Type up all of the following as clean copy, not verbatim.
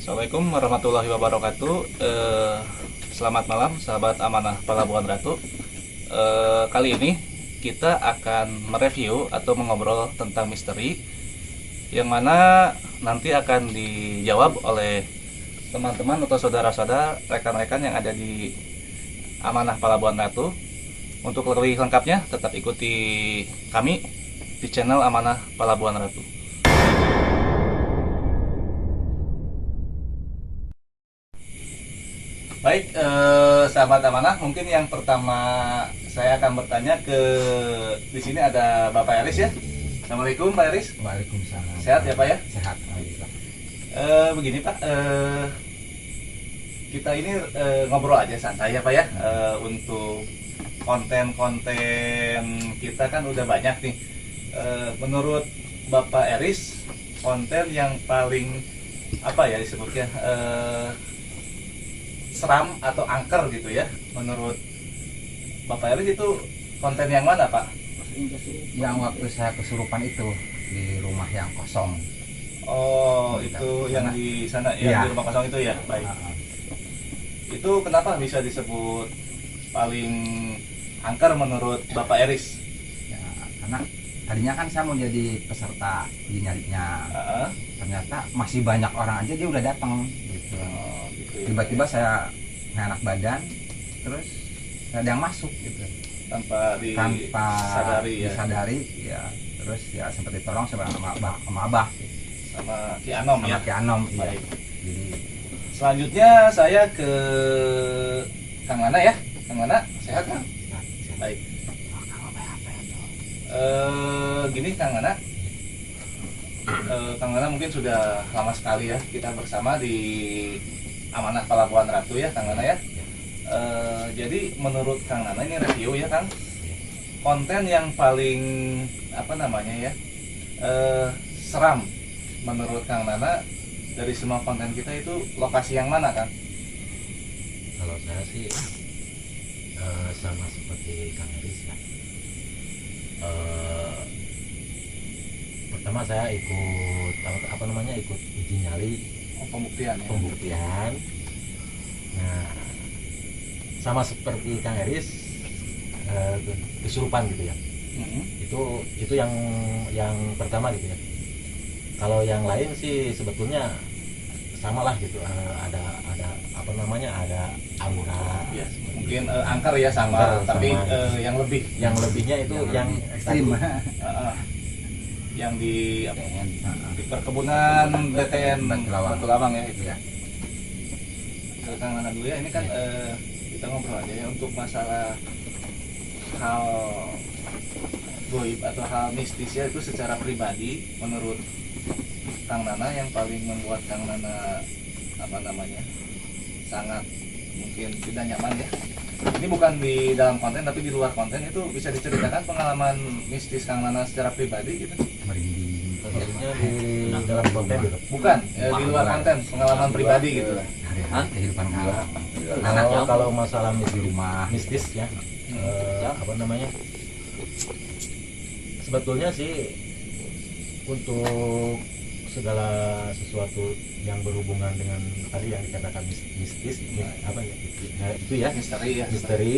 Assalamualaikum warahmatullahi wabarakatuh. Selamat malam sahabat Amanah Pelabuhan Ratu. Kali ini kita akan mereview atau mengobrol tentang misteri yang mana nanti akan dijawab oleh teman-teman atau saudara-saudara, rekan-rekan yang ada di Amanah Pelabuhan Ratu. Untuk lebih lengkapnya tetap ikuti kami di channel Amanah Pelabuhan Ratu. Baik, sahabat Amanah, mungkin yang pertama saya akan bertanya di sini ada Bapak Eris ya. Assalamualaikum Pak Eris. Waalaikumsalam. Sehat ya Pak ya? Sehat, alhamdulillah. Begini Pak, kita ini ngobrol aja santai ya Pak ya. Untuk konten-konten kita kan udah banyak nih. Menurut Bapak Eris, konten yang paling apa ya disebutnya? Seram atau angker gitu ya, menurut Bapak Eris itu konten yang mana Pak? Yang waktu saya kesurupan itu di rumah yang kosong. Oh, itu yang di sana, yang Iya. di rumah kosong itu ya. Baik. Itu kenapa bisa disebut paling angker menurut Bapak Eris? Ya, karena tadinya kan saya mau jadi peserta di nyarinya. Ternyata masih banyak orang aja dia udah datang gitu. Oh, gitu ya. Tiba-tiba saya enak badan, terus ada yang masuk gitu. Tanpa disadari ya. disadari, ya. Terus ya sempat ditolong sama abah gitu. Sama Ki Anom Sama ya. Ki Anom, iya. Baik. Jadi Selanjutnya saya ke Kang Mana ya. Kang Mana, sehat Kang? Baik. Gini Kang Mana, Kang Mana mungkin sudah lama sekali ya kita bersama di Amanah Pelabuhan Ratu ya Kang Mana ya. Jadi menurut Kang Nana ini review ya Kang, konten yang paling apa namanya ya seram menurut Kang Nana dari semua konten kita itu lokasi yang mana Kang? Kalau saya sih sama seperti Kang Eris ya. Pertama saya ikut apa namanya ikut uji nyali Pembuktian ya. pembuktian. Nah, sama seperti Kang Eris kesurupan gitu ya. Itu yang pertama gitu ya. Kalau yang lain sih sebetulnya samalah gitu. Ada apa namanya ada aura. Ya, mungkin angker ya sama, Angker tapi sama. yang lebihnya itu yang ekstrim. yang di di perkebunan BTN Batu Lawang ya itu ya. Ke Kang Nana dulu ya, ini kan kita ngobrol aja ya untuk masalah hal goib atau hal mistis ya, itu secara pribadi menurut Kang Nana yang paling membuat Kang Nana apa namanya sangat mungkin tidak nyaman ya. Ini bukan di dalam konten tapi di luar konten, itu bisa diceritakan pengalaman mistis Kang Nana secara pribadi gitu? Merinding. maksudnya di dalam konten gitu. Bukan, di luar konten, pengalaman pribadi gitu lah. Hari-hari kehidupan gua. Kalau masalah Di rumah mistis ya, apa namanya, sebetulnya sih untuk segala sesuatu yang berhubungan dengan tadi yang dikatakan mistis, apa ya, itu ya Misteri ya. misteri.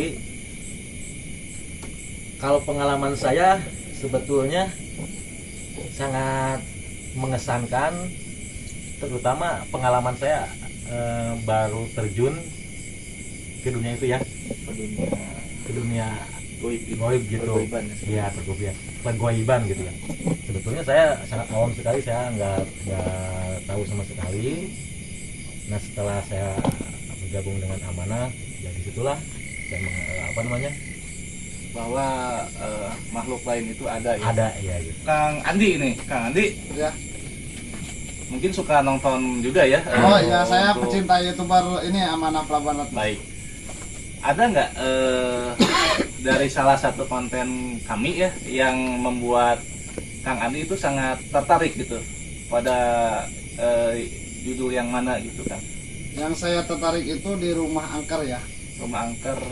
Kalau pengalaman saya sebetulnya sangat mengesankan, terutama pengalaman saya baru terjun ke dunia itu ya, ke dunia goib gitu, ya pergoiban gitu ya. Sebetulnya saya sangat awam sekali, saya nggak tahu sama sekali. Nah setelah saya bergabung dengan Amanah, ya disitulah saya apa namanya Bahwa makhluk lain itu ada ya. ada ya gitu. Kang Andi ini, Kang Andi Ya. mungkin suka nonton juga ya. Oh iya, saya untuk- pecinta YouTuber ini Amanah Pelabuhan Ratu. Baik. Ada nggak dari salah satu konten kami ya yang membuat Kang Andi itu sangat tertarik gitu pada judul yang mana gitu Kang? Yang saya tertarik itu di rumah angker ya, Rumah angker.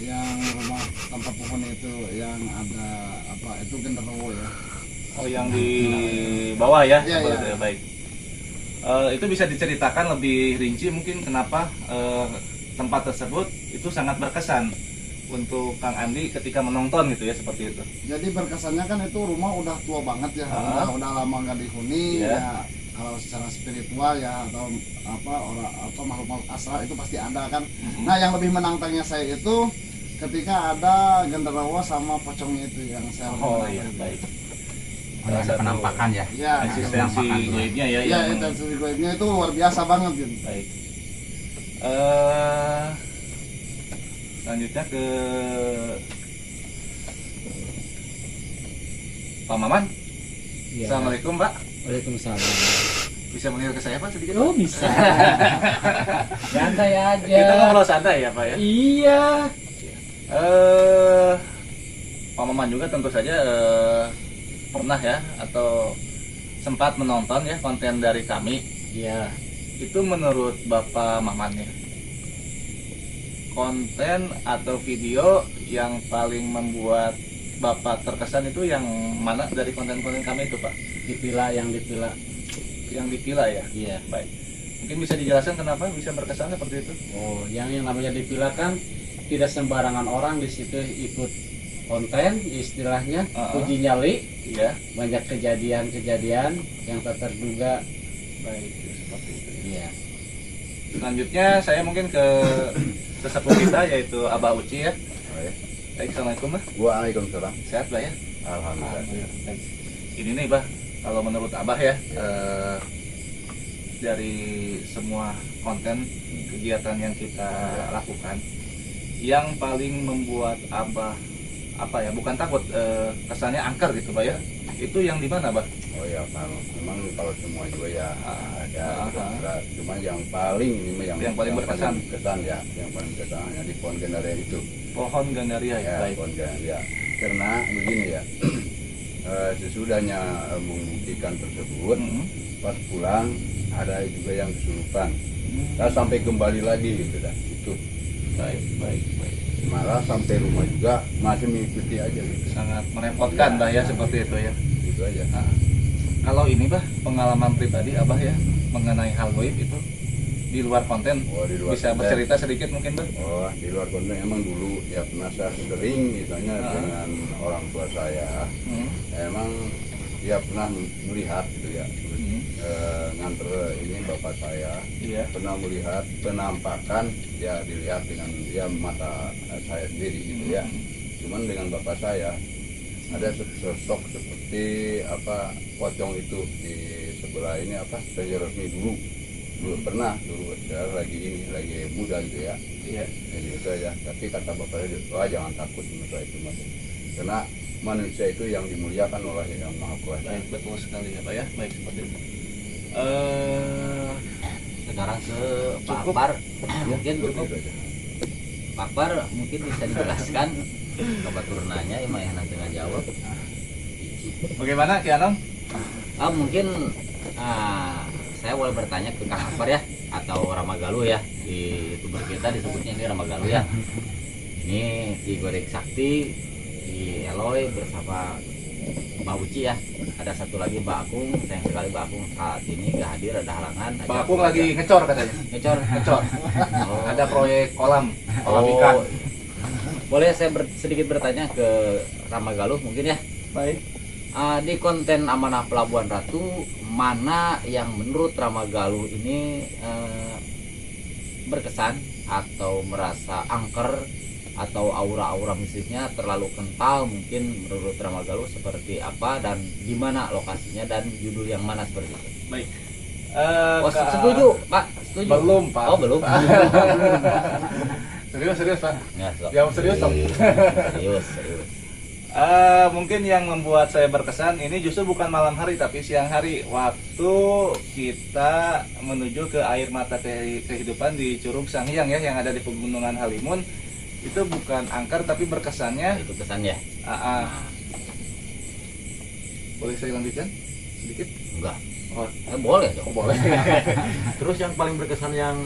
yang rumah tanpa pohon itu, yang ada apa itu genderuwo ya. Oh yang di bawah ya? Iya, Apa iya. itu ya? Baik. Itu bisa diceritakan lebih rinci mungkin kenapa tempat tersebut itu sangat berkesan untuk Kang Andi ketika menonton gitu ya, seperti itu. Jadi berkesannya kan itu rumah udah tua banget ya, udah lama nggak dihuni ya. Kalau secara spiritual ya atau makhluk-makhluk astral itu pasti ada kan. Nah yang lebih menantangnya saya itu ketika ada genderuwo sama pocongnya itu yang saya Baik. Ada penampakan ya. Ya, Eksistensi gaibnya ya. ya eksistensi gaibnya itu luar biasa banget gitu. Baik. Selanjutnya ke Pak Maman. Ya. Assalamualaikum Pak. Waalaikumsalam. Bisa mendengar ke saya Pak sedikit? Oh bisa. Santai aja. Kita ngobrol santai ya Pak ya. Iya. Pak Maman juga tentu saja pernah ya atau sempat menonton ya konten dari kami. Iya. Itu menurut Bapak Maman ya, konten atau video yang paling membuat Bapak terkesan itu yang mana dari konten-konten kami itu Pak? Dipila yang dipila. Yang dipilih ya? Iya. Baik. Mungkin bisa dijelaskan kenapa bisa berkesan seperti itu? Oh, yang namanya dipila kan tidak sembarangan orang di situ ikut konten, istilahnya uji nyali. Iya. Banyak kejadian-kejadian yang tak terduga. Baik, seperti itu. Iya. Selanjutnya saya mungkin ke sesepuh kita yaitu Abah Uci ya. Baik, assalamualaikum Bah. Waalaikumsalam. Sehat Bah ya? Alhamdulillah. Baik. Ini nih Bah, kalau menurut Abah ya, dari semua konten kegiatan yang kita lakukan, yang paling membuat Abah bukan takut, kesannya angker gitu Bah ya, itu yang di mana Bah? Oh ya, memang kalau semua juga ya ada, cuma yang paling ini Yang paling berkesan. Ya, yang paling berkesan ya di pohon gandaria itu. Pohon gandaria ya, baik. Pohon gandaria. Karena begini ya, sesudahnya membuktikan tersebut, pas pulang ada juga yang kesurupan. Saya sampai kembali lagi gitu dah, itu. Baik. Malah sampai rumah juga masih mengikuti aja gitu. Sangat merepotkan Bah ya, seperti itu ya. Gitu aja. Kalau ini Bah, pengalaman pribadi Abah ya mengenai hal gaib itu di luar konten, Oh, di luar bisa konten. bercerita sedikit mungkin Bah? Oh, di luar konten emang dulu ya pernah saya sering misalnya dengan orang tua saya, emang ya pernah melihat gitu ya, nganter ini bapak saya, Iya. pernah melihat penampakan ya dilihat dengan ya mata saya sendiri gitu ya. Cuman dengan bapak saya ada sosok seperti pocong itu di sebelah ini Raja Resmi dulu pernah dulu saya lagi muda gitu ya. Iya. Jadi itu aja. Tapi kata bapaknya, wah jangan takut masalah itu mas. Karena manusia itu yang dimuliakan oleh yang maha kuasa. Baik, betul sekali ya Pak ya. Baik, seperti itu. Sekarang ke Pak Cukup. Akbar. Mungkin Cukup cukup. itu aja. Pak Akbar mungkin bisa dijelaskan kebetulannya yang nanti nggak jawab. Bagaimana Ki Anom? Mungkin saya boleh bertanya ke Kang Akbar ya, atau Ramagalu ya, di YouTuber kita disebutnya ini Ramagalu ya. Ini di Goreng Sakti, di Eloy bersama Mbak Uci ya. Ada satu lagi Mbak Akung, sayang sekali Mbak Akung saat ini nggak hadir, ada halangan. Pak Akung lagi ngecor katanya. ngecor. Oh. Ada proyek kolam ikan. Boleh saya sedikit bertanya ke Ramagaluh mungkin ya. Baik. Di konten Amanah Pelabuhan Ratu, mana yang menurut Ramagaluh ini berkesan atau merasa angker atau aura-aura mistisnya terlalu kental, mungkin menurut Ramagaluh seperti apa dan di mana lokasinya dan judul yang mana seperti itu? Baik. Setuju Pak? Setuju? Belum Pak. Oh belum? Serius Pak. Nggak, stop. Jawab serius dong. Serius. Mungkin yang membuat saya berkesan ini justru bukan malam hari tapi siang hari, waktu kita menuju ke air mata kehidupan di Curug Sanghyang ya, yang ada di Pegunungan Halimun. Itu bukan angker tapi berkesannya. Itu kesannya? Boleh saya lanjutkan sedikit? Enggak. Oh, Boleh dong. boleh. Terus yang paling berkesan yang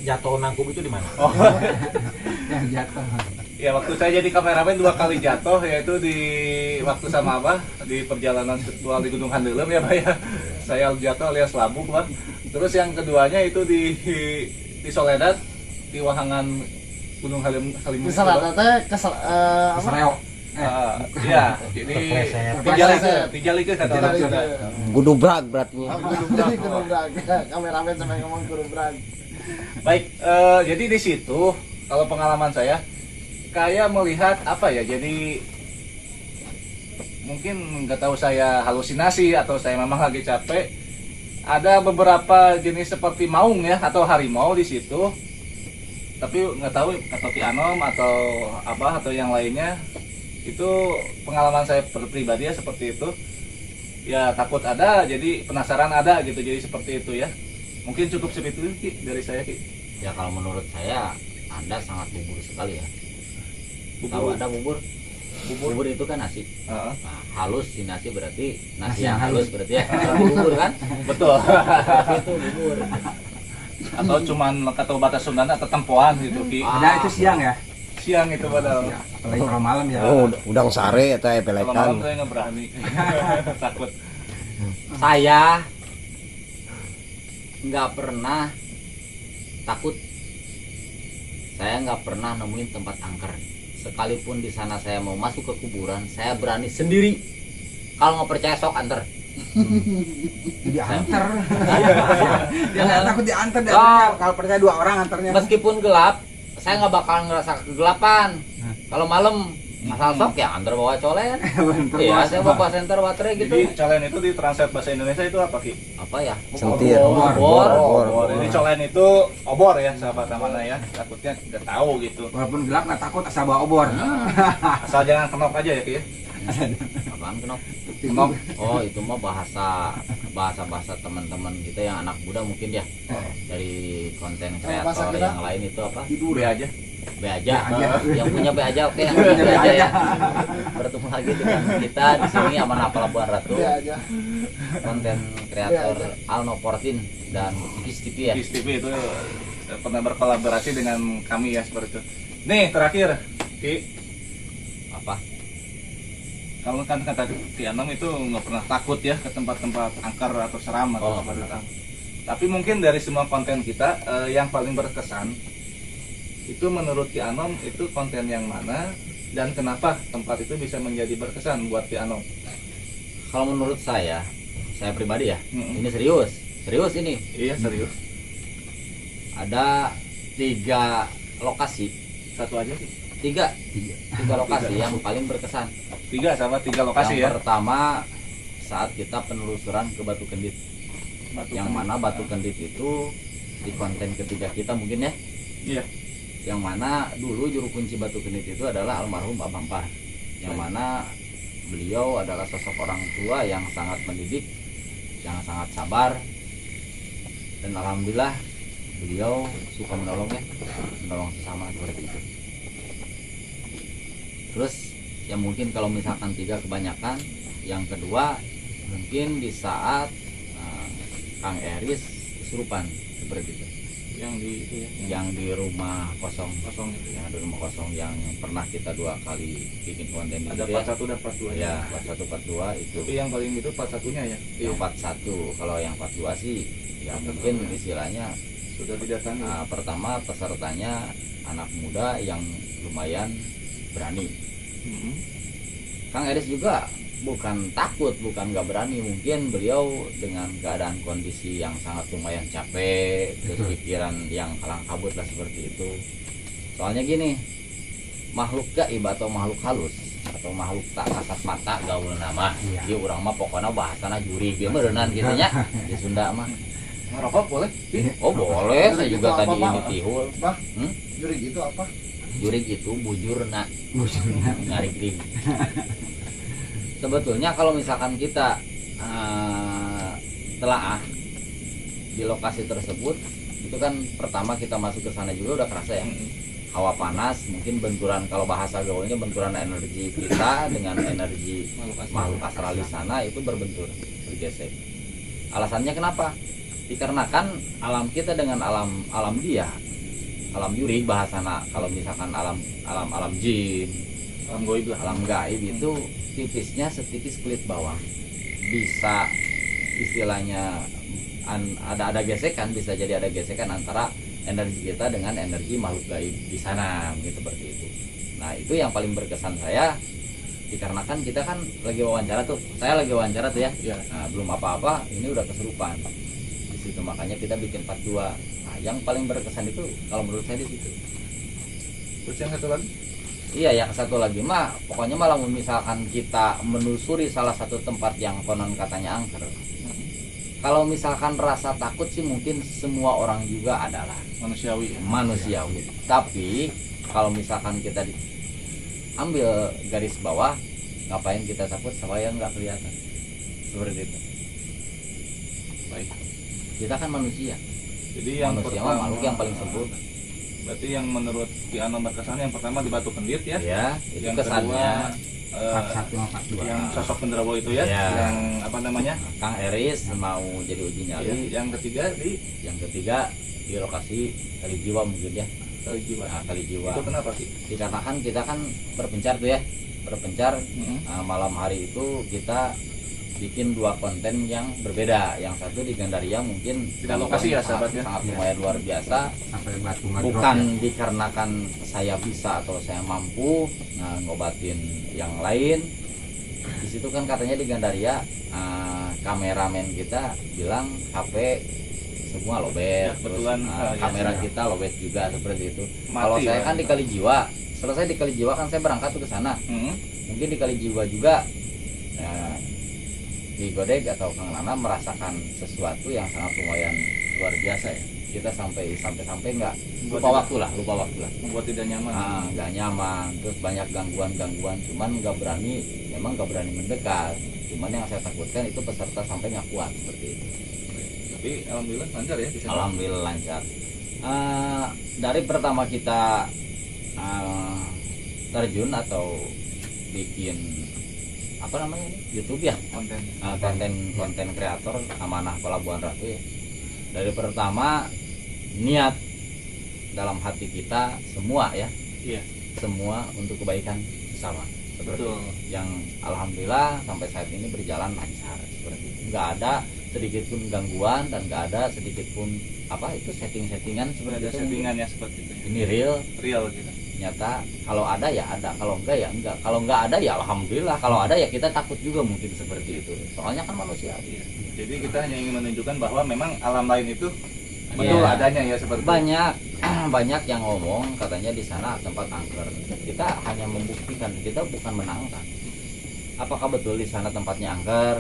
jatuh nangkup itu di mana? Oh. Yang jatuh. Ya waktu saya jadi kameramen 2 kali jatuh, yaitu di waktu sama Abah di perjalanan virtual di Gunung Handelem ya Pak ya. Saya jatuh alias labuk Pak. Terus yang keduanya itu di Soledad di Wahangan Gunung Halimun. Misalnya teh apa? Sereo. Iya, jadi Tijalikeun kata orang Sunda. Gudubrag berarti. Jadi gudubrak. Kameramen sampai ngomong gudubrak. Baik, jadi di situ kalau pengalaman saya kayak melihat apa ya, jadi mungkin nggak tahu saya halusinasi atau saya memang lagi capek, ada beberapa jenis seperti maung ya atau harimau di situ, tapi nggak tahu atau Tianom atau apa atau yang lainnya. Itu pengalaman saya pribadi ya seperti itu ya, takut ada jadi penasaran ada gitu, jadi seperti itu ya. Mungkin cukup seperti itu Ki, dari saya Ki. Ya kalau menurut saya Anda sangat bubur sekali ya. Tahu ada bubur? Bubur itu kan nasi. Nah, halusinasi berarti nasi yang halus berarti ya. Bubur kan? Betul. Itu bubur. Atau cuman atau batas Sunda atau tempoan gitu Ki. Ada itu siang ya. Siang itu padahal. Apalagi kalau malam ya. Oh, udang sare atau Kalau malam pelekan. saya nggak berani. Takut. Saya nggak pernah takut. Saya nggak pernah nemuin tempat angker. Sekalipun di sana saya mau masuk ke kuburan, saya berani sendiri. Kalau nggak percaya sok anter. Diantar. Dia nggak takut diantar dan Oh. kalau percaya 2 orang antarnya. Meskipun gelap, saya nggak bakal ngerasa kegelapan. Kalau malam asal sok ya antar bawa colen. Iya, saya bawa senter baterai gitu. Jadi colen itu di translate bahasa Indonesia itu apa Ki? Apa ya? Sentir. Obor. Obor. Jadi colen itu obor ya sahabat mana ya. Takutnya nggak tahu gitu. Walaupun gelap nggak takut asal bawa obor. Asal jangan kenop aja ya Ki ya. Apaan kenop? Kenop. Oh itu mah bahasa teman-teman kita yang anak muda mungkin ya, dari konten bahasa kreator kita? yang lain itu apa? Tidur ya aja. B aja. Yang punya B aja, oke, yang punya B aja ya. Bertemu lagi dengan kita di sini Aman Pelabuhan Ratu, Dia aja. konten kreator Alno Portin dan Kis TV ya. Kis TV itu pernah berkolaborasi dengan kami ya seperti itu. Nih terakhir Ki, Apa? kalau kan kata Tianom itu nggak pernah takut ya ke tempat-tempat angker atau seram atau Oh. apa gitu. Tapi mungkin dari semua konten kita yang paling berkesan itu menurut Tianom itu konten yang mana dan kenapa tempat itu bisa menjadi berkesan buat Tianom? Kalau menurut saya pribadi ya, Mm-mm. ini serius ini. Iya serius. Ada 3 lokasi, Satu aja sih. 3 lokasi yang paling berkesan. 3 lokasi Yang ya. pertama saat kita penelusuran ke Batu Kendit, yang mana Batu Kendit itu di konten ketiga kita mungkin ya, Iya. yang mana dulu juru kunci Batu Kendit itu adalah almarhum Pak Bampar, yang mana beliau adalah sosok orang tua yang sangat mendidik, yang sangat sabar, dan alhamdulillah beliau suka menolong sesama seperti itu. Terus yang mungkin kalau misalkan 3 kebanyakan, yang kedua mungkin di saat Kang Eris kesurupan seperti itu, Yang di itu ya. yang di rumah kosong, Kosong itu ya. yang di rumah kosong yang pernah kita 2 kali bikin konten Ada itu ya. part 1 dan part 2 Ya, part 1 part 2 itu. Tapi yang paling itu part 1-nya ya. Yang part 1, kalau yang part 2 sih ya mungkin istilahnya Sudah didatangi. pertama pesertanya anak muda yang lumayan berani. Mm-mm. Kang Eris juga bukan takut, bukan nggak berani, mungkin beliau dengan keadaan kondisi yang sangat lumayan capek, terus pikiran yang kalang kabut lah seperti itu. Soalnya gini, makhluk gaib atau makhluk halus atau makhluk tak kasat mata gaul nama, dia orang mah pokoknya bahasana juri dia berenang gitu nya di Sunda mah. Ngerokok boleh? Oh boleh, saya juga Apa, tadi Pak? ini tihul. Bah, Hmm? jurig itu apa? Jurig itu bujurna, ngarig-rig. Sebetulnya kalau misalkan kita telaah di lokasi tersebut, itu kan pertama kita masuk ke sana juga udah kerasa ya, hawa panas, mungkin benturan, kalau bahasa gaulnya benturan energi kita dengan energi makhluk astral di sana itu berbentur, bergesek. Alasannya kenapa? Dikarenakan alam kita dengan alam dia alam yurik bahasana, kalau misalkan alam jin, Alam goib lah. alam gaib itu tipisnya setipis kulit bawang. Bisa istilahnya ada gesekan, bisa jadi ada gesekan antara energi kita dengan energi makhluk gaib di sana, gitu seperti itu. Nah, itu yang paling berkesan saya, dikarenakan kita kan lagi wawancara tuh, saya lagi wawancara tuh ya. Iya. Nah, belum apa-apa, ini udah kesurupan. Di situ makanya kita bikin part 2. Nah, yang paling berkesan itu kalau menurut saya di situ. Terus yang satu lagi? Iya, yang satu lagi mah pokoknya malah misalkan kita menelusuri salah satu tempat yang konon katanya angker. Kalau misalkan rasa takut sih mungkin semua orang juga adalah Manusiawi ya. manusiawi. Tapi kalau misalkan kita ambil garis bawah, ngapain kita takut supaya nggak kelihatan seperti itu. Baik. Kita kan manusia. Jadi yang Manusia mah pertama, makhluk yang paling sempurna. Berarti yang menurut Ki Anom berkesan yang pertama di Batu Kendit ya. Ya, itu Yang kesannya part 1 sama part 2. yang sosok genderuwo itu ya, Iya. yang apa namanya? Kang Eris mau jadi uji Ya, nyali. yang ketiga di Yang ketiga di lokasi Kali Jiwa mungkin ya. Kali Jiwa. Nah, Kali Jiwa. Itu kenapa Ki? Dikarenakan kita kan berpencar tuh ya, berpencar. Malam hari itu kita bikin 2 konten yang berbeda. Yang satu di Gandaria mungkin Tidak lokasi ya, sahabat ya. sangat lumayan luar biasa. Sampai batu ngedrop Bukan ya. dikarenakan saya bisa atau saya mampu ngobatin yang lain. Di situ kan katanya di Gandaria kameramen kita bilang HP semua lobet, Ya, kebetulan, terus ya, kamera ya. kita lobet juga seperti itu. Mati Kalau saya ya. kan di Kali Jiwa, selesai di Kali Jiwa kan saya berangkat tuh ke sana. Mungkin di Kali Jiwa juga di Godeg atau Kang Nana merasakan sesuatu yang sangat lumayan luar biasa ya. Kita sampai nggak lupa waktu lah. Membuat tidak nyaman. Nggak nyaman, terus banyak gangguan, cuman memang nggak berani mendekat. Cuman yang saya takutkan itu peserta sampai nggak kuat seperti itu. Tapi alhamdulillah lancar ya di sana. Alhamdulillah lancar. Dari pertama kita terjun atau bikin apa namanya ini? YouTube ya, Konten. konten kreator Amanah Pelabuhan Ratu ya. Dari pertama niat dalam hati kita semua ya, Iya. semua untuk kebaikan bersama. Seperti Betul. yang alhamdulillah sampai saat ini berjalan lancar seperti itu. Nggak ada sedikit pun gangguan dan nggak ada sedikit pun apa itu settingan seperti Ada itu. settingannya seperti itu. Ya. Ini real Real gitu. nyata, kalau ada ya ada, kalau enggak ya enggak, kalau enggak ada ya alhamdulillah, kalau ada ya kita takut juga mungkin seperti itu, soalnya kan manusia. Iya. Jadi kita hanya ingin menunjukkan bahwa memang alam lain itu betul Iya. adanya ya seperti itu. Banyak yang ngomong katanya di sana tempat angker. Kita hanya membuktikan, kita bukan menangkan. Apakah betul di sana tempatnya angker?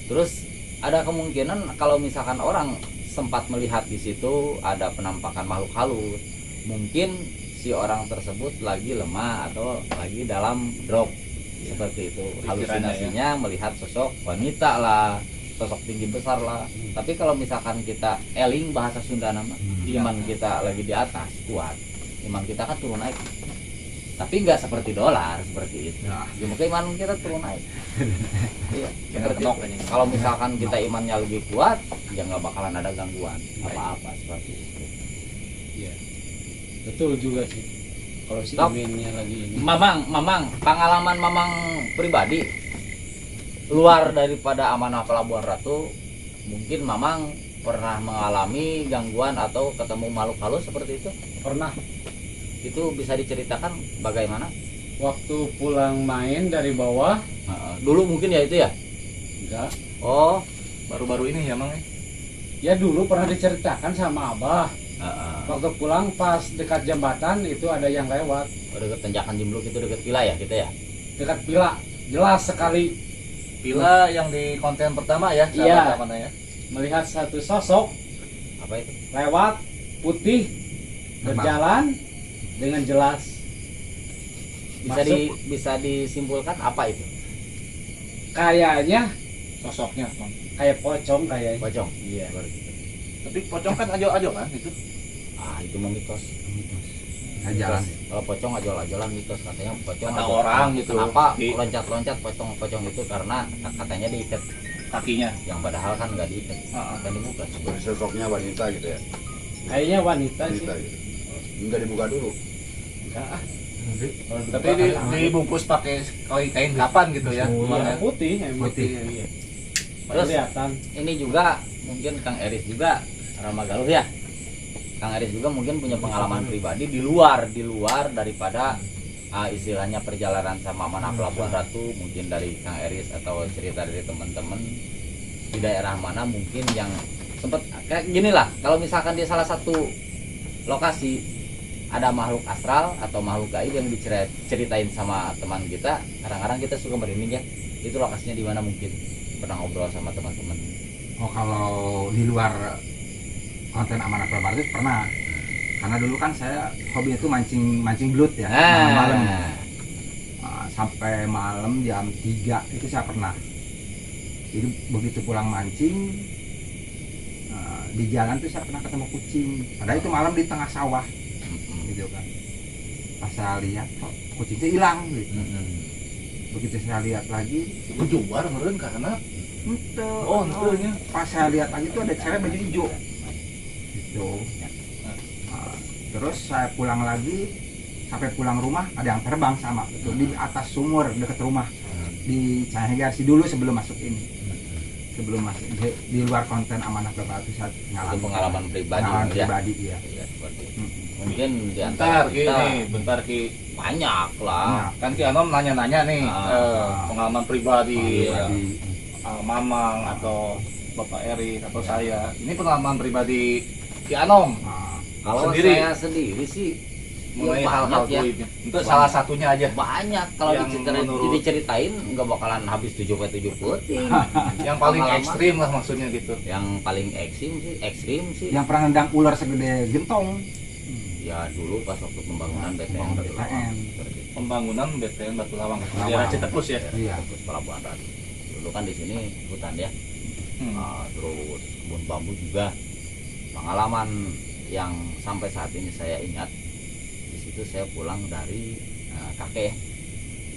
Terus ada kemungkinan kalau misalkan orang sempat melihat di situ ada penampakan makhluk halus, mungkin si orang tersebut lagi lemah atau lagi dalam drop seperti itu. Halusinasinya melihat sosok wanita lah, sosok tinggi besar lah. Tapi kalau misalkan kita eling bahasa Sunda nama, iman kita lagi di atas kuat, iman kita kan turun naik. Tapi nggak seperti dolar seperti itu. Ya, mungkin iman kita turun naik. Iya, seperti itu. Kalau misalkan kita imannya lebih kuat, ya nggak bakalan ada gangguan apa-apa seperti itu. Iya. Betul juga sih. Kalau si Tok. iminnya lagi ini. Mamang, pengalaman Mamang pribadi luar daripada Amanah Pelabuhan Ratu, mungkin Mamang pernah mengalami gangguan atau ketemu makhluk halus seperti itu? Pernah Itu bisa diceritakan bagaimana? waktu pulang main dari bawah, Dulu mungkin ya itu ya? enggak. Oh, Baru-baru ini ya Mang. Ya dulu pernah diceritakan sama Abah. Waktu pulang pas dekat jembatan itu ada yang lewat dekat tanjakan Jimbluk itu dekat villa ya kita ya? dekat pila, jelas sekali Pila yang di konten pertama ya, Iya. sahabat ya. melihat satu sosok Apa itu? lewat putih berjalan dengan jelas. Bisa disimpulkan apa itu? Kayaknya Sosoknya Mang. kayak pocong kayaknya. Pocong. Iya. Tapi pocong kan ajo-ajo kan itu. Itu mah mitos. Jalan. Kalau pocong ajol-ajolan mitos, katanya pocong Kata ajol. orang gitu. Kenapa Di- loncat-loncat pocong itu karena katanya diikat, Kakinya. yang padahal kan nggak diikat, kan dibuka. Seperti sosoknya wanita gitu ya. Kayaknya wanita sih. Wanita gitu. Enggak dibuka dulu. Tapi dibungkus pakai kain kapan gitu ya? Warna putih, Putih. Iya. Terus Kelihatan. ini juga mungkin Kang Eris juga Ramagaluh ya. Kang Eris juga mungkin punya pengalaman pribadi di luar daripada istilahnya perjalanan sama Amanah Pelabuhan Ratu, mungkin dari Kang Eris atau cerita dari teman-teman di daerah mana mungkin yang sempat kayak gini lah. Kalau misalkan di salah satu lokasi ada makhluk astral atau makhluk gaib yang diceritain sama teman kita, kadang-kadang kita suka merinding ya. Itu lokasinya di mana mungkin pernah ngobrol sama teman-teman. Oh, kalau di luar konten Amanah Pelabuhan itu pernah. Karena dulu kan saya hobi itu mancing belut ya, malam. Sampai malam jam 3 itu saya pernah. Jadi begitu pulang mancing, di jalan tuh saya pernah ketemu kucing. Padahal itu malam di tengah sawah, gitu kan. Pas saya lihat kok kucing itu hilang gitu. Begitu saya lihat lagi, Jubar meureun karena ente. Oh, entenya. Pas saya lihat lagi tuh ada cewek baju hijau. Gitu. Terus saya pulang lagi, sampai pulang rumah ada yang terbang sama gitu, di atas sumur dekat rumah di Cahayasi dulu sebelum masuk ini, sebelum masuk di luar konten Amanah Pelabuhan itu saya Itu pengalaman pribadi pengalaman ya. pribadi ya. Iya, seperti itu. Mungkin di antara bentar Ki. banyak lah. Kan Ki Anom nanya-nanya nih pengalaman pribadi, Pribadi. Mamang atau Bapak Eri atau saya. Ini pengalaman pribadi Ki Anom. Kalau Sendiri. saya sendiri sih Mulai ya hal-hal banyak ya. goib. Itu salah satunya aja. Banyak kalau Yang menurut- diceritain nggak bakalan habis 7 putih. Yang paling Pengalaman. ekstrim lah maksudnya gitu. Yang paling ekstrim sih. Yang pernah nendang ular segede gentong. Ya dulu pas waktu pembangunan BTN Pembangunan Batu Lawang. BTN. Seperti itu. Pembangunan BTN Batu Lawang. Lawang. Daerah Citepus ya. Iya. Terus Pelabuhan Ratu. Dulu kan di sini hutan ya. Terus kebun bambu juga. Pengalaman yang sampai saat ini saya ingat, di situ saya pulang dari kakek,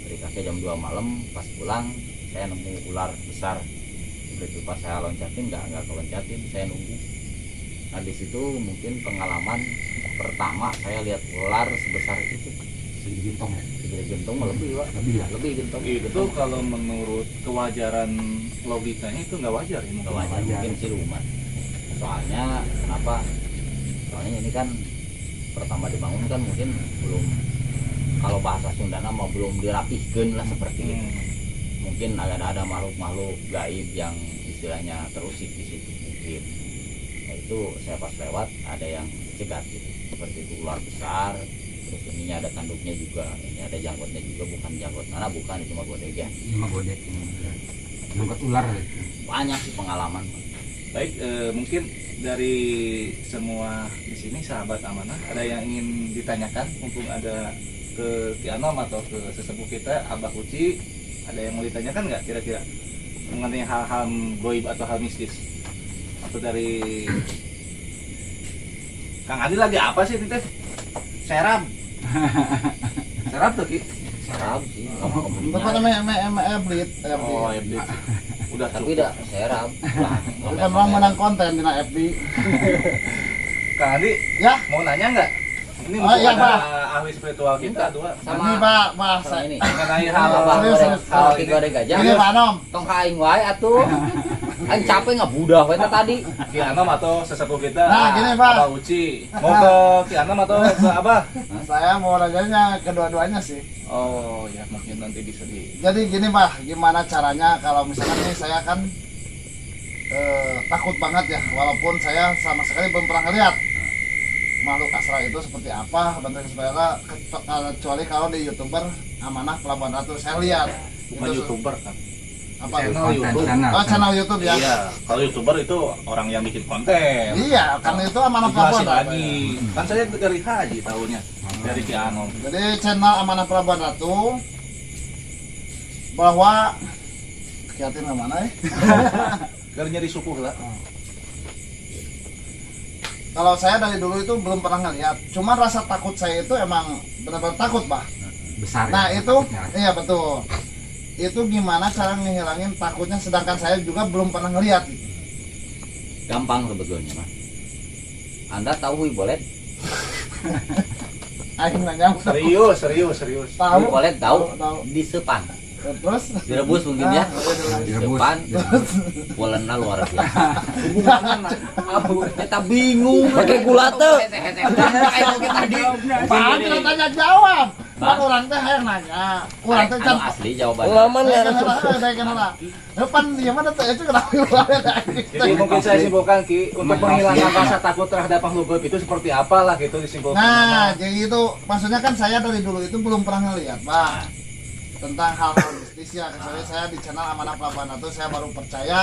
dari kakek jam 2 malam. Pas pulang saya nemu ular besar. Begitu pas saya loncatin nggak keloncatin, saya nunggu. Nah di situ mungkin pengalaman pertama saya lihat ular sebesar itu. Segede gentong ya. Segede gentong lebih Pak. Lebih ya. Lebih gentong. Itu kalau menurut kewajaran logikanya itu nggak wajar ya. Nggak wajar, mungkin siluman. Soalnya kenapa? Soalnya ini kan pertama dibangun kan mungkin belum, kalau bahasa Sunda nama belum dirapihkan lah seperti itu. Mungkin ada makhluk-makhluk gaib yang istilahnya terusik di situ mungkin. Nah itu saya pas lewat ada yang cegat gitu, seperti itu ular besar. Terus ininya ada tanduknya juga, ini ada janggutnya juga, bukan janggut mana bukan, itu mah godek ya. Lima godek. Janggut ular. Banyak sih pengalaman. Baik, mungkin dari semua di sini sahabat Amanah ada yang ingin ditanyakan, mumpung ada ke Ki Anom atau ke sesepuh kita Abah Uci, ada yang mau ditanyakan nggak kira-kira mengenai hal-hal goib atau hal mistis? Atau dari Kang Adi lagi apa sih itu teh? Serab. Serab tuh Ki. Serab sih. Apa namanya eblit. Oh, FB. Udah Tapi cukup. dah serab. Bukan orang menang konten di FB. Kang Adi Ya, mau nanya nggak? Ini Oh, mumpung iya, ada Pak. ahli spiritual kita dua. ini Pak, sama ini. Mengenai hal Serius, serius. Hal ini. tiga gajah. Ini Pak Nom. Tong kaing wae atuh. Aing capek ngabudah we tadi. Ki Anom atau sesepuh kita. Nah, gini, Pak. Abah Uci. Mau ke Ki Anom atau ke Abah? Saya mau nanya kedua-duanya sih. Oh, ya mungkin nanti bisa di. Jadi gini Pak, gimana caranya kalau misalkan nih saya kan takut banget ya, walaupun saya sama sekali belum pernah ngeliat makhluk astral itu seperti apa, bentuk sepeda, kecuali kalau di YouTuber Amanah Pelabuhan Ratu saya lihat. Bukan Itu YouTuber kan? apa? Channel Konten YouTube. channel. Oh, channel YouTube ya. Iya, kalau YouTuber itu orang yang bikin konten. Iya, kan itu Amanah Pelabuhan Jelasin Ratu. lagi. Kan saya dari Haji tahunya. Dari Ki Anom. Jadi channel Amanah Pelabuhan Ratu bahwa kiatin ke mana ya? Dari nyari suku lah. Kalau saya dari dulu itu belum pernah ngeliat, cuman rasa takut saya itu emang benar-benar takut, Pak. Besar. Nah ya, itu, takutnya. iya betul. Itu gimana cara ngehilangin takutnya, sedangkan saya juga belum pernah ngeliat. Gampang sebetulnya mah. Anda tahu Wibolet? Aing nanya Serius. tahu. Kolet tahu Tahu. disepan. Terus Direbus mungkin ya. Direbus. Disepan. Walena luar biasa. Kita bingung. Pakai gula tuh. Kayak tadi. Pak kita tanya jawab. Kan orang teh hayang nanya. Orang teh kan Asli jawabannya. Pengalaman ya. saya kenal. Depan dia mana teh itu kenapa? Jadi mungkin saya simpulkan Ki, untuk menghilangkan rasa takut terhadap makhluk gaib itu seperti apalah gitu disimpulkan. Nah, jadi itu maksudnya kan saya dari dulu itu belum pernah ngelihat, Pak. Tentang hal-hal mistis ya, kecuali saya di channel Amanah Pelabuhan itu saya baru percaya.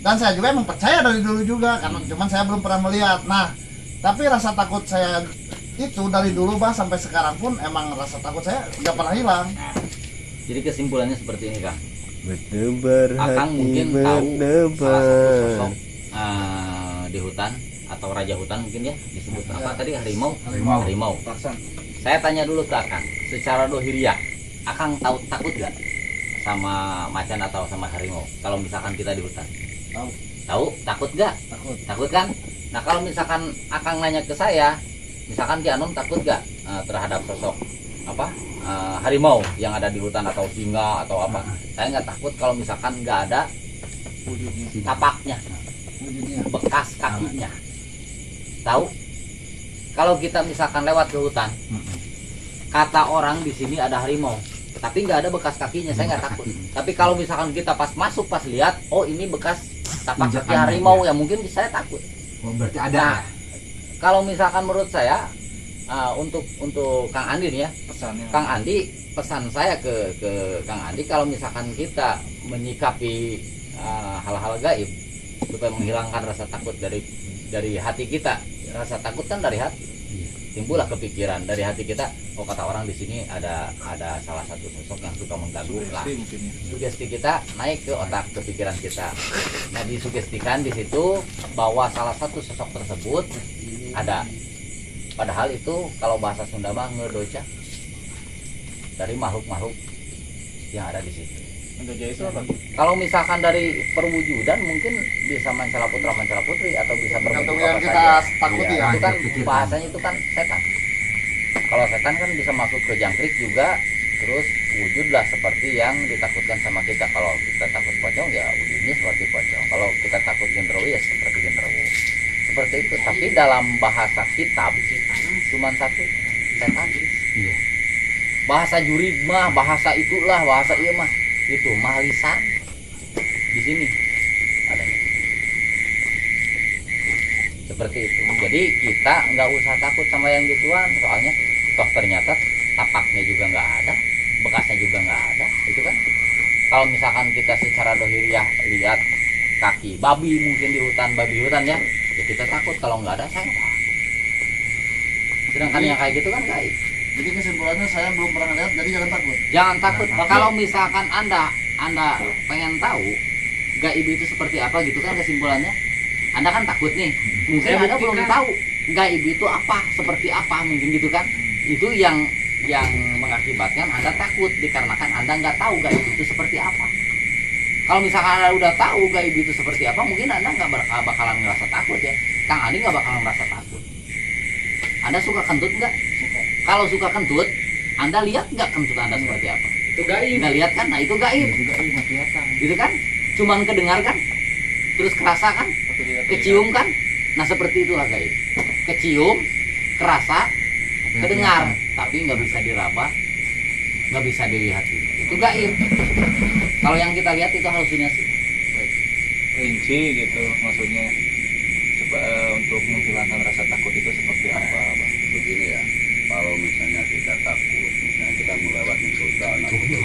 Dan saya juga emang percaya dari dulu juga, karena cuman saya belum pernah melihat. Nah, tapi rasa takut saya itu dari dulu Bah sampai sekarang pun emang rasa takut saya nggak pernah hilang. Jadi kesimpulannya seperti ini Kang. Berdebar Akang hati mungkin tahu salah satu berdebar. sosok di hutan atau raja hutan mungkin ya disebut apa tadi harimau. Harimau. Saya tanya dulu ke Akang, secara dohiriah, Akang takut gak sama macan atau sama harimau? Kalau misalkan kita di hutan. Tahu. Tahu? Takut gak? Takut kan? Nah kalau misalkan Akang nanya ke saya, misalkan Ki Anom takut gak terhadap sosok apa harimau yang ada di hutan atau singa atau apa? Saya nggak takut kalau misalkan nggak ada tapaknya, bekas kakinya. Tahu? Kalau kita misalkan lewat ke hutan, kata orang di sini ada harimau, tapi nggak ada bekas kakinya, saya nggak takut. Tapi kalau misalkan kita pas masuk pas lihat, oh ini bekas tapak kaki harimau, ya mungkin saya takut. Oh, berarti ada. Nah, kalau misalkan menurut saya untuk Kang Andi nih ya, Pesannya. Kang Andi, pesan saya ke Kang Andi, kalau misalkan kita menyikapi hal-hal gaib supaya menghilangkan rasa takut dari hati kita, rasa takut kan dari hati, timbullah kepikiran dari hati kita. Oh kata orang di sini ada salah satu sosok yang suka mengganggu lah. Sugesti kita naik ke otak kepikiran kita. Nah disugestikan di situ bahwa salah satu sosok tersebut ada. Padahal itu kalau bahasa Sunda mah ngedoca dari makhluk-makhluk yang ada di situ. Ngedoca itu apa? Kalau misalkan dari perwujudan mungkin bisa Mancala Putra Mancala Putri atau bisa berbentuk Tergantung yang apa kita saja. takuti Iya, ya. itu kan bahasanya itu kan setan. Kalau setan kan bisa masuk ke jangkrik juga, terus wujudlah seperti yang ditakutkan sama kita. Kalau kita takut pocong ya wujudnya seperti pocong. Kalau kita takut genderuwo ya seperti genderuwo. Seperti itu. Tapi dalam bahasa kitab cuma satu, setan. Iya. Bahasa jurid mah, bahasa itulah, bahasa iya mah itu mah lisan. Di sini adanya. Seperti itu. Jadi kita nggak usah takut sama yang gituan, soalnya toh ternyata tapaknya juga nggak ada, bekasnya juga nggak ada, itu kan. Kalau misalkan kita secara dohiriah lihat kaki babi mungkin di hutan, babi hutan ya kita takut. Kalau nggak ada saya takut. Sedangkan yang kayak gitu kan gaib. Jadi kesimpulannya saya belum pernah lihat, jadi jangan takut. Jangan takut. Kalau misalkan anda pengen tahu gaib itu seperti apa gitu kan kesimpulannya, Anda kan takut nih. Mungkin Saya Anda belum buktikan. tahu gaib itu apa, seperti apa mungkin gitu kan. Itu yang mengakibatkan Anda takut dikarenakan Anda nggak tahu gaib itu seperti apa. Kalau misalkan Anda udah tahu gaib itu seperti apa, mungkin Anda nggak bakalan ngerasa takut ya. Kang Andi nggak bakalan merasa takut. Anda suka kentut nggak? Kalau suka kentut, Anda lihat nggak kentut Anda seperti apa? Itu gaib. Nggak lihat kan? Nah itu gaib. Gitu kan? Cuman kedengar kan? Terus kerasa kan? Kecium kan? Nah seperti itulah gaib. Kecium, kerasa, kedengar, tapi nggak bisa diraba, nggak bisa dilihat. Itu gaib. Kalau yang kita lihat itu halusinasi. Rinci gitu maksudnya. Untuk menghilangkan rasa takut itu seperti apa, Bang? Begini ya, kalau misalnya kita takut, misalnya kita melewati sultan atau Ya.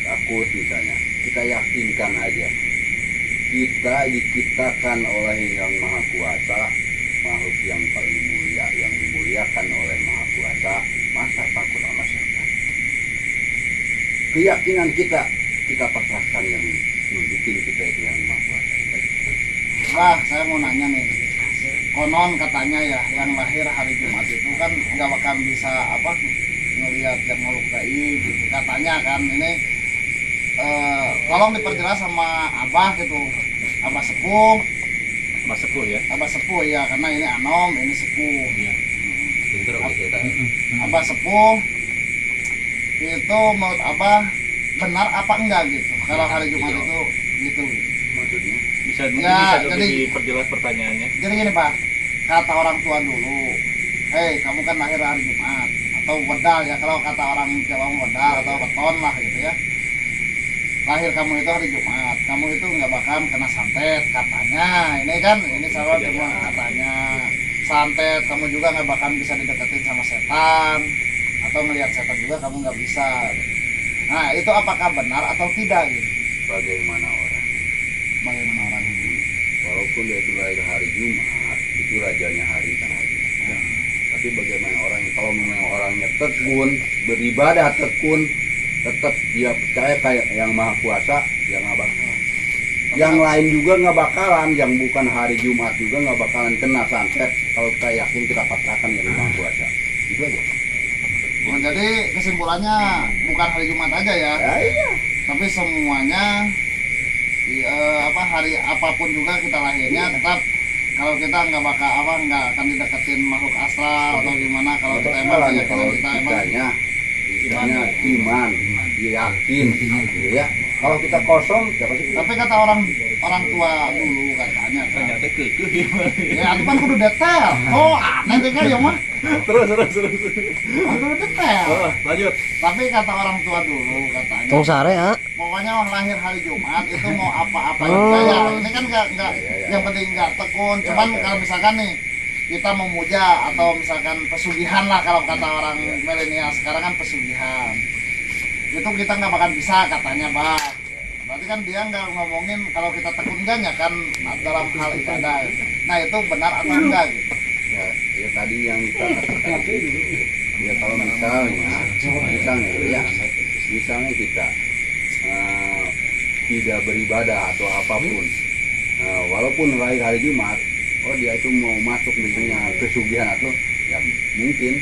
takut misalnya, kita yakinkan aja kita diciptakan oleh yang maha kuasa, makhluk yang paling mulia, yang dimuliakan oleh maha kuasa. Masa takut sama setan? Keyakinan kita pasrahkan yang membuat kita itu yang maha kuasa. Wah, saya mau nanya nih. Konon katanya ya, yang lahir hari Jumat itu kan nggak bakal bisa ngelihat yang makhluk gaib gitu. Katanya kan ini tolong diperjelas sama Abah gitu, Abah Sepuh. Mas Sepuh ya. Abah Sepuh ya, karena ini Anom, ini Sepuh. Pinter oke kita. Abah Sepuh itu menurut Abah benar apa enggak gitu kalau hari Jumat itu gitu. Maksudnya Bisa Ya, lebih jadi- diperjelas pertanyaannya. Jadi gini Pak, kata orang tua dulu, hei kamu kan lahir hari Jumat atau wedal ya, kalau kata orang Jawa wedal atau beton lah gitu ya. Lahir kamu itu hari Jumat, kamu itu nggak bakal kena santet katanya. Ini kan, ini salah cuma katanya. Santet, kamu juga nggak bakal bisa dideketin sama setan atau melihat setan juga kamu nggak bisa. Nah itu apakah benar atau tidak gitu? bagaimana orang, Bagaimana orang ini? walaupun dia itu lahir hari Jumat, itu rajanya hari kan hari. Tapi bagaimana orang, kalau memang orangnya tekun, beribadah tekun, tetap dia percaya kayak yang maha kuasa, yang nggak bakal. Yang lain juga nggak bakalan, yang bukan hari Jumat juga nggak bakalan kena santet. Kalau kita yakin, kita patahkan yang maha kuasa. Itu aja. Oh, jadi kesimpulannya bukan hari Jumat aja ya, Ya iya. tapi semuanya hari apapun juga kita lahirnya tetap kalau kita nggak akan dideketin makhluk astral atau gimana kalau kita emang Bakalan, keyakinan kalau kita emang kitanya iman, yakin, gitu ya. Kalau kita kosong, ya pasti kita tapi kata orang tua dulu katanya kan, Ternyata kekeh. ya itu kan kudu detail. Oh aneh teh ya mah Terus. kudu detail. Oh, lanjut. Tapi kata orang tua dulu katanya Tong sare ya. pokoknya lahir hari Jumat itu mau apa-apa juga ya. Ini kan nggak yang penting nggak tekun. Cuman kalau misalkan nih kita memuja atau misalkan pesugihan lah, kalau kata orang milenial sekarang kan pesugihan. Itu kita nggak bakal bisa katanya, Bang. Berarti kan dia nggak ngomongin kalau kita tekun enggaknya kan dalam hal ibadah. Nah itu benar atau enggak gitu. ya tadi yang kita katakan itu. Ya kalau misalnya kita tidak beribadah atau apapun, walaupun lahir hari Jumat, oh dia itu mau masuk misalnya pesugihan atau ya mungkin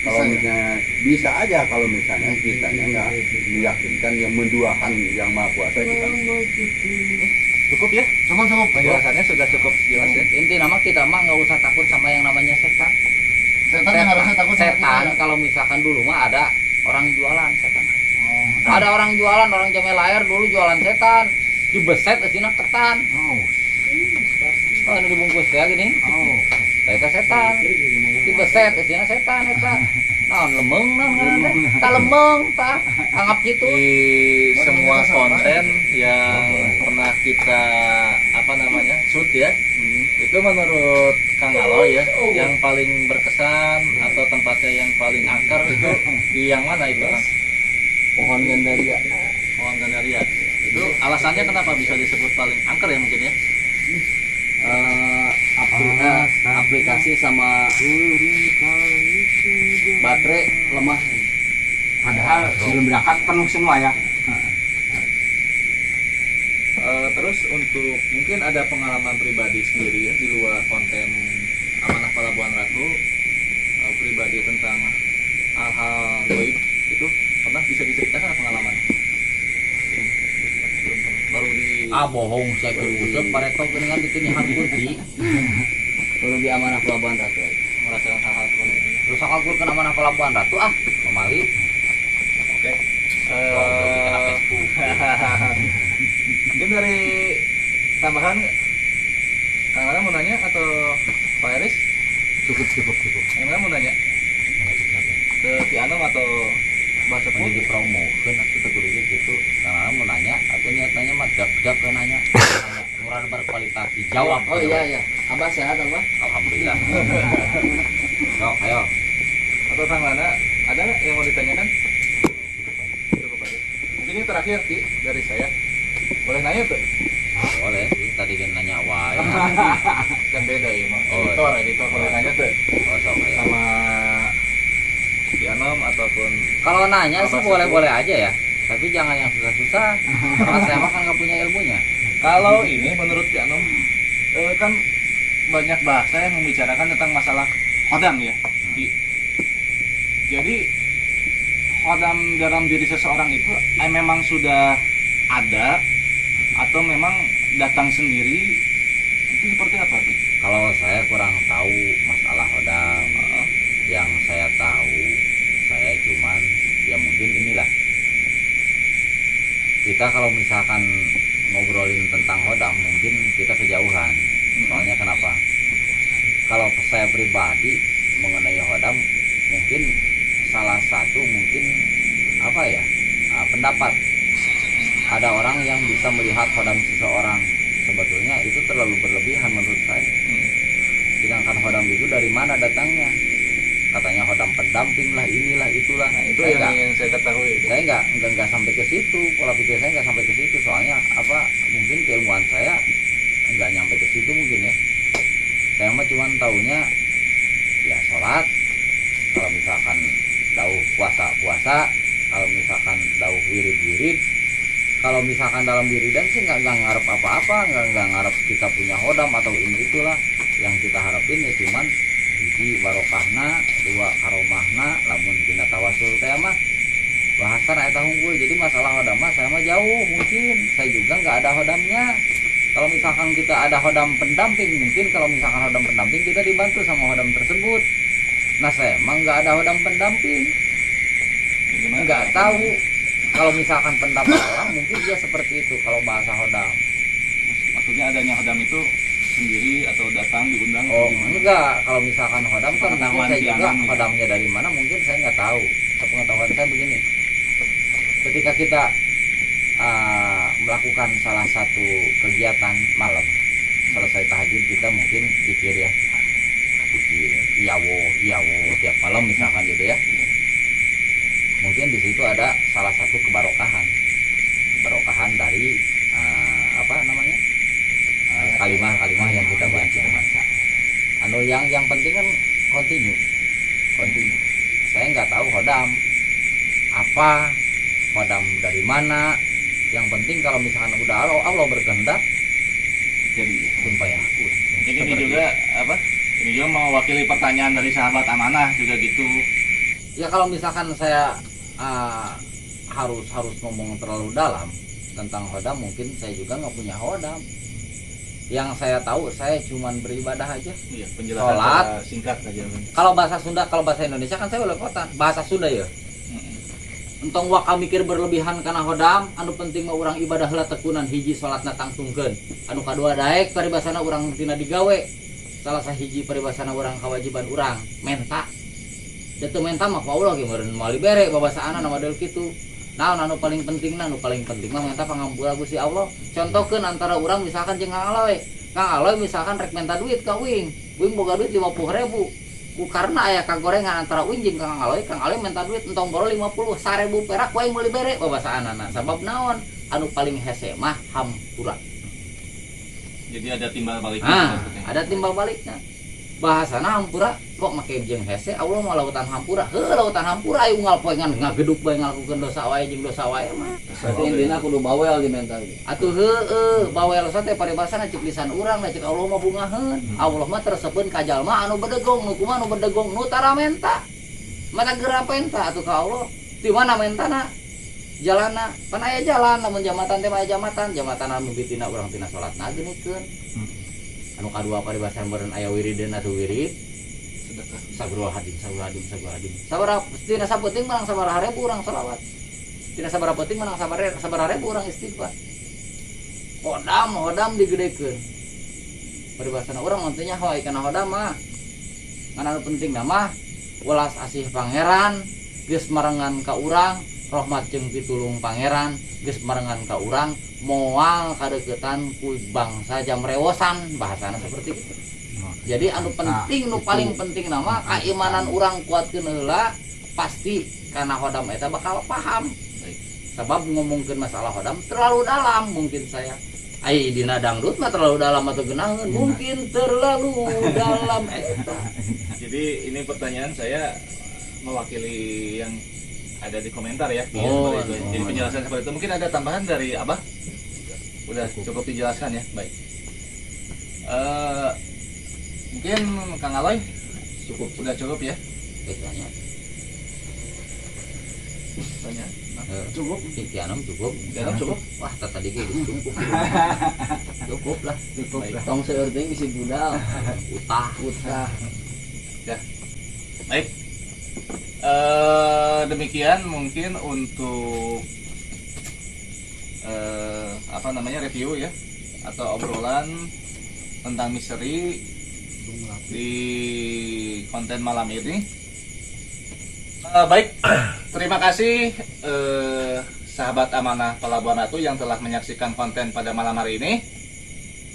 kalau misalnya bisa aja, kalau misalnya kitanya nggak meyakinkan yang menduakan yang maha kuasa itu kan. Cukup ya? Cukup. Penjelasannya sudah cukup jelas ya. Inti nama kita mah nggak usah takut sama yang namanya setan. Setan yang harusnya takut sama Setan kita. kalau misalkan dulu mah ada orang jualan setan. Oh. Ada orang jualan, orang jamai layar dulu jualan setan. Dibeset asina ketan. Oh, ini dibungkus kayak gini. Eta setan. Dibeset asina setan eta. Naon lemeng naon ngaranna teh? Ta lemeng ta. Anggap gitu. Di semua konten yang pernah kita shoot ya, itu menurut Kang Alo ya, yang paling berkesan atau tempatnya yang paling angker itu di yang mana itu, Kang? Pohon Gandaria. Pohon Gandaria. Itu alasannya kenapa bisa disebut paling angker ya mungkin ya? Aplikasi sama baterai lemah. Padahal sebelum berangkat penuh semua ya. Terus untuk mungkin ada pengalaman pribadi sendiri ya di luar konten Amanah Pelabuhan Ratu, pribadi tentang hal-hal gaib itu pernah bisa diceritakan pengalaman? Baru di Bohong saya kurusep pareto dengan ditinihan kunci. Kalau di Amanah Pelabuhan Ratu. merasakan hal-hal seperti ini. Terus aku kenapa Pelabuhan Ratu pemali. Oke. Bikin Facebook. Mungkin dari tambahan Kang Lana mau nanya atau Pak Eris? Cukup. Yang mana mau nanya? Ke Ki Anom atau Mbak Sepuh? Ini dipromokan aku tegurunya gitu. Karena mau nanya, aku niatnya mah jak nanya. Murah berkualitas dijawab. Oh iya. Abah sehat Abah? Alhamdulillah. Sok, ayo. Atau Kang Lana, ada nggak yang mau ditanyakan? Cukup aja. Mungkin ini terakhir Ki dari saya. Boleh nanya tuh? Boleh sih, tadi kan nanya wae. Kan beda ya, Mas. Oh, Editor boleh nanya tuh Oh, sok, ayo. sama Ki Anom ataupun Kalau nanya sih Apa boleh-boleh aja ya. Tapi jangan yang susah-susah. Karena saya mah kan nggak punya ilmunya. kalau ini menurut Ki Anom kan banyak bahasa yang membicarakan tentang masalah khodam ya. Jadi khodam dalam diri seseorang itu memang sudah ada atau memang datang sendiri, itu seperti apa? Kalau saya kurang tahu masalah hodam. Yang saya tahu, saya cuman ya mungkin inilah. Kita kalau misalkan ngobrolin tentang hodam mungkin kita kejauhan. Soalnya kenapa? Kalau saya pribadi mengenai hodam mungkin salah satu mungkin apa ya pendapat. Ada orang yang bisa melihat hodam seseorang, sebetulnya itu terlalu berlebihan menurut saya. Sedangkan hodam itu dari mana datangnya? Katanya hodam pendamping lah, inilah, itulah. Nah, itu Saya yang saya ketahui. saya nggak sampai ke situ, pola pikir saya nggak sampai ke situ. Soalnya apa? Mungkin keilmuan saya nggak nyampe ke situ mungkin ya. Saya mah cuma taunya ya sholat. Kalau misalkan dauh puasa, kalau misalkan dauh wirid. Kalau misalkan dalam wiridan sih nggak ngarep apa-apa, nggak ngarep kita punya hodam atau ini itulah. Yang kita harapin ya cuman hiji barokahna, dua karomahna, lamun tina tawasul teh mah bahasan eta hunggul. Jadi masalah hodam mah saya mah jauh, mungkin saya juga nggak ada hodamnya. Kalau misalkan kita ada hodam pendamping, mungkin kalau misalkan hodam pendamping kita dibantu sama hodam tersebut. Nah saya emang nggak ada hodam pendamping, nggak tahu. Kalau misalkan pendapat orang mungkin dia seperti itu kalau bahasa hodam. Maksudnya adanya hodam itu sendiri atau datang diundang? Oh atau gimana? enggak, kalau misalkan hodam kan mungkin Pengetahuan saya juga piangan gitu. hodamnya dari mana mungkin saya nggak tahu. Sepengetahuan saya begini, ketika kita melakukan salah satu kegiatan malam selesai tahajud kita mungkin pikir ya, pikir iyawo tiap malam misalkan gitu ya. Mungkin di situ ada salah satu kebarokahan dari apa namanya kalimah yang kita baca. Anu yang penting kan continue. Saya nggak tahu hodam apa, hodam dari mana. Yang penting kalau misalkan udah Allah berkehendak Jadi sumpah ya aku. mungkin ini juga apa? Ini juga mewakili pertanyaan dari sahabat amanah juga gitu. Ya kalau misalkan saya harus ngomong terlalu dalam tentang hodam, mungkin saya juga nggak punya hodam. Yang saya tahu saya cuman beribadah aja. Iya, penjelasan Sholat. secara singkat saja. Kalau bahasa Sunda, kalau bahasa Indonesia kan saya udah kota. Bahasa Sunda ya. Entong waka mikir berlebihan karena hodam, anu penting mah urang ibadah lah tekunan hiji salatna tangtungkeun. Anu kadua daek paribasana urang tina digawe. Salah sahiji paribasana urang kewajiban urang menta. Jatuh menta mah Allah ge meureun moal bere babasaana nama deul kitu. Naon anu paling penting mah menta pangampura Gusti Allah. Contohkeun antara urang misalkan jeung Kang Aloy. Kang Aloy misalkan rek menta duit ka Uing. Uing boga duit 50.000. Karena aya kagorengan antara Uing jeung Kang Aloy minta duit entong boro 50.000 perak wae meuli bere babasaanana. Sabab naon? Anu paling hese mah hampura. Jadi ada timbal baliknya. Ada timbal baliknya. Bahasana hampura kok make jeung hese Allah mah lautan hampura. Heuh lautan hampura aya unggal poengan ngageduk bae ngalakukeun dosa wae jeung dosa wae mah. Berarti intina kudu bawel di mental. Atuh heueuh bawel teh paribasana cik lisan urang da cik Allah mah bungaheun. Allah mah tersebut ka jalma anu bedegong, nu kumaha nu bedegong nu tara menta. Mata geura penta atuh ka Allah. Di mana mentana? Jalanna. Pan aya jalan namun jamatan teh aya jamatan anu bitina urang tina salatna geunikeun. Anu kadua paribasana meureun aya wirideun atuh wirid. Sedekah. Saguradin. Sabaraha tina sapenting menang sabaraha ribu urang selawat. Tina sabaraha penting menang sabaraha ribu urang istighfar. Hodam digedekeun. Paribasana urang mantunya hoy kana hodam mah. Ngan anu penting mah welas asih pangeran, geus marengan ka urang, rahmat jeung pitulung pangeran, geus marengan ka urang, moal kadeukeutan ku bangsa jamrewosan, bahasana seperti itu. Jadi anu penting nu paling penting nama keimanan urang kuatkeun heula pasti karena hodam eta bakal paham. Sebab ngomongkeun masalah hodam terlalu dalam mungkin saya. Ai dina dangdut mah terlalu dalam atau geunaheun mungkin terlalu dalam eta. Jadi ini pertanyaan saya mewakili yang ada di komentar ya. Oh, Jadi penjelasan seperti itu. Mungkin ada tambahan dari Abah? Udah cukup dijelaskan ya. Baik. Mungkin Kang Aloy sudah cukup ya. Betanya. Banyak. Cukup. Tianam cukup. Tianam cukup. Wah, tadi ge cukup. Cukup lah. Cukup lah. Tong seueur teh bisi budal. Utah. Baik. Demikian mungkin untuk review ya atau obrolan tentang misteri di konten malam ini. Baik, terima kasih sahabat amanah Pelabuhan Ratu yang telah menyaksikan konten pada malam hari ini.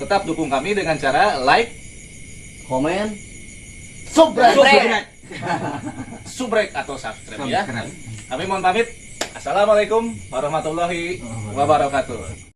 Tetap dukung kami dengan cara like, Komen. subrek atau subscribe ya. Kami mohon pamit. Assalamualaikum warahmatullahi wabarakatuh.